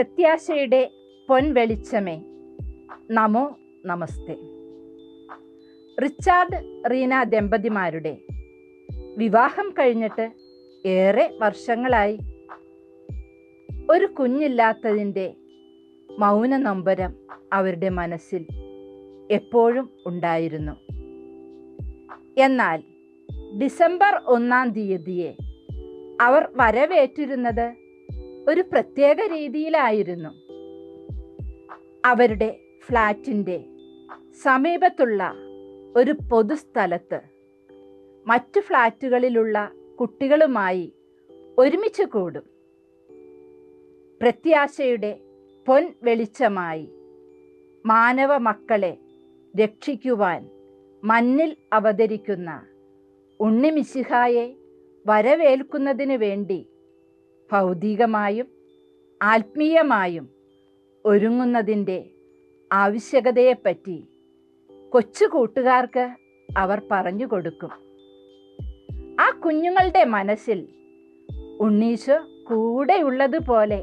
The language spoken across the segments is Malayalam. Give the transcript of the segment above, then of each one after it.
പ്രത്യാശയുടെ പൊൻവെളിച്ചമേ, നമോ നമസ്തേ. റിച്ചാർഡ് റീന ദമ്പതിമാരുടെ വിവാഹം കഴിഞ്ഞിട്ട് ഏറെ വർഷങ്ങളായി. ഒരു കുഞ്ഞില്ലാത്തതിൻ്റെ മൗന നൊമ്പരം അവരുടെ മനസ്സിൽ എപ്പോഴും ഉണ്ടായിരുന്നു. എന്നാൽ ഡിസംബർ 1-ാം തീയതിയെ അവർ വരവേറ്റിരുന്നത് ഒരു പ്രത്യേക രീതിയിലായിരുന്നു. അവരുടെ ഫ്ലാറ്റിൻ്റെ സമീപത്തുള്ള ഒരു പൊതുസ്ഥലത്ത് മറ്റു ഫ്ലാറ്റുകളിലുള്ള കുട്ടികളുമായി ഒരുമിച്ച് കൂടും. പ്രത്യാശയുടെ പൊൻ വെളിച്ചമായി മാനവ മക്കളെ രക്ഷിക്കുവാൻ മണ്ണിൽ അവതരിക്കുന്ന ഉണ്ണിമിശിഹായെ വരവേൽക്കുന്നതിന് വേണ്ടി ഭൗതികമായും ആത്മീയമായും ഒരുങ്ങുന്നതിൻ്റെ ആവശ്യകതയെപ്പറ്റി കൊച്ചു കൂട്ടുകാർക്ക് അവർ പറഞ്ഞു കൊടുക്കും. ആ കുഞ്ഞുങ്ങളുടെ മനസ്സിൽ ഉണ്ണീശോ കൂടെയുള്ളതുപോലെ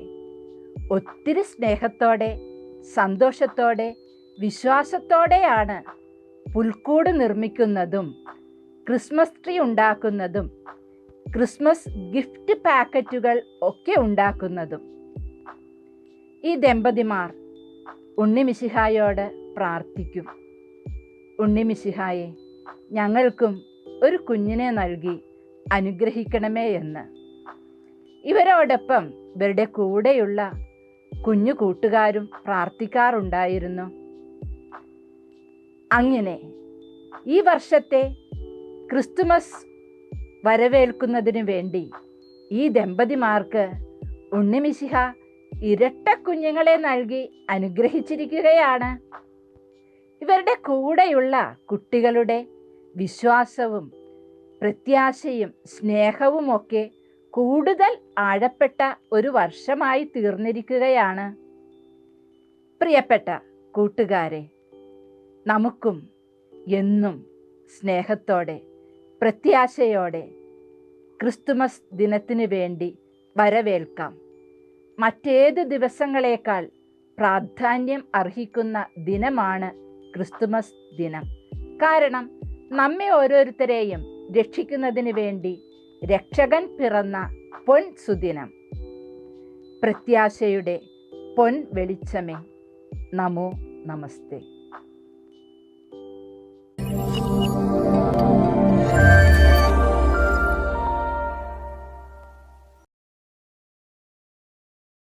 ഒത്തിരി സ്നേഹത്തോടെ, സന്തോഷത്തോടെ, വിശ്വാസത്തോടെയാണ് പുൽക്കൂട് നിർമ്മിക്കുന്നതും ക്രിസ്മസ് ട്രീ ഉണ്ടാക്കുന്നതും ക്രിസ്മസ് ഗിഫ്റ്റ് പാക്കറ്റുകൾ ഒക്കെ ഉണ്ടാക്കുന്നതും. ഈ ദമ്പതിമാർ ഉണ്ണിമിശിഹായോട് പ്രാർത്ഥിക്കും, ഉണ്ണിമിശിഹായെ, ഞങ്ങൾക്കും ഒരു കുഞ്ഞിനെ നൽകി അനുഗ്രഹിക്കണമേ എന്ന്. ഇവരോടൊപ്പം ഇവരുടെ കൂടെയുള്ള കുഞ്ഞു കൂട്ടുകാരും പ്രാർത്ഥിക്കാറുണ്ടായിരുന്നു. അങ്ങനെ ഈ വർഷത്തെ ക്രിസ്തുമസ് വരവേൽക്കുന്നതിന് വേണ്ടി ഈ ദമ്പതിമാർക്ക് ഉണ്ണിമിശിഹ ഇരട്ട കുഞ്ഞുങ്ങളെ നൽകി അനുഗ്രഹിച്ചിരിക്കുകയാണ്. ഇവരുടെ കൂടെയുള്ള കുട്ടികളുടെ വിശ്വാസവും പ്രത്യാശയും സ്നേഹവുമൊക്കെ കൂടുതൽ ആഴപ്പെട്ട ഒരു വർഷമായി തീർന്നിരിക്കുകയാണ്. പ്രിയപ്പെട്ട കൂട്ടുകാരെ, നമുക്കും എന്നും സ്നേഹത്തോടെ, പ്രത്യാശയോടെ ക്രിസ്തുമസ് ദിനത്തിനു വേണ്ടി വരവേൽക്കാം. മറ്റേത് ദിവസങ്ങളേക്കാൾ പ്രാധാന്യം അർഹിക്കുന്ന ദിനമാണ് ക്രിസ്തുമസ് ദിനം. കാരണം നമ്മെ ഓരോരുത്തരെയും രക്ഷിക്കുന്നതിന് വേണ്ടി രക്ഷകൻ പിറന്ന പൊൻ സുദിനം. പ്രത്യാശയുടെ പൊൻ വെളിച്ചമേ, നമോ നമസ്തേ.